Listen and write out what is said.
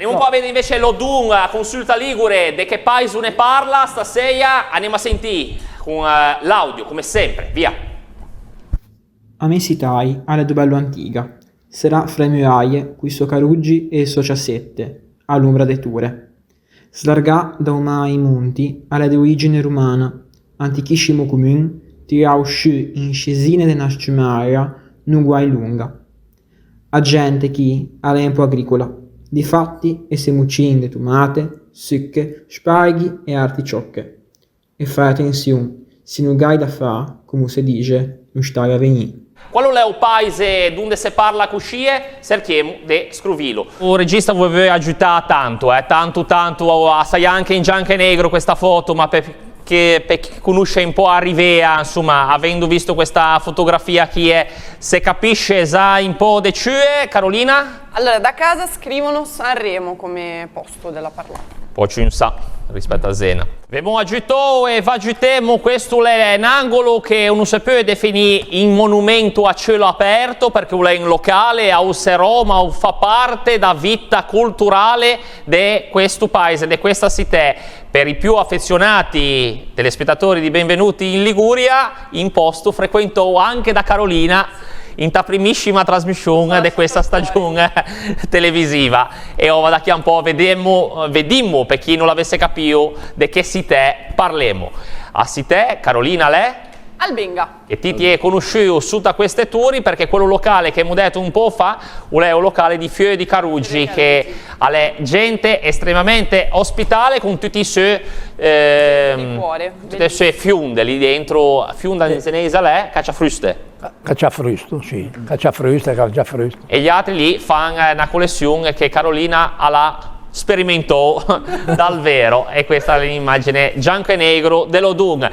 Andiamo un po' a vedere invece l'Odun, la consulta ligure, di che paese ne parla stasera, andiamo a sentire con l'audio come sempre, via. A me sitai alla bello antica, sarà fra le muraie, qui so caruggi e so ciassette, all'ombra de ture. Slargà da umai monti alla de origine romana, antichissimo comun, tirà uscì in scesine de nasciumaria, non guai lunga. A gente chi alla un po' agricola, difatti e se mucinde tomate, sucche, sparghi e articiocche. E fare attenzione, se non gai da fa, come si dice, non stai a venire. Quello è un paese dove si parla così, cerchiamo di scriverlo. Il regista vuole aiutare tanto, tanto, sai anche in bianco e negro questa foto, ma per chi conosce un po' Arrivea, insomma, avendo visto questa fotografia se capisce già un po' di ciò, Carolina? Allora, da casa scrivono Sanremo come posto della parlata. Poi ci sa rispetto a Zena. Abbiamo aggiunto e aggiuntiamo questo è un angolo che non si può definire in monumento a cielo aperto perché è un locale a Roma, fa parte della vita culturale di questo paese, di questa città. Per i più affezionati telespettatori di Benvenuti in Liguria, in posto frequentò anche da Carolina in ta primissima trasmissione di questa stagione televisiva e ora da qui un po' vediamo per chi non l'avesse capito di che città parliamo. A città Carolina l'è? Albenga. E ti è conosciuto su da queste tour perché quello locale che abbiamo detto un po' fa è un locale di Fiori di Caruggi che ha gente estremamente ospitale con tutti i suoi fiunde lì dentro, fiunda in senese l'è cacciafruste. Cacciafrusto, sì, cacciafruste. E gli altri lì fanno una collezione che Carolina la sperimentò dal vero e questa è l'immagine bianco e negro dell'Odun.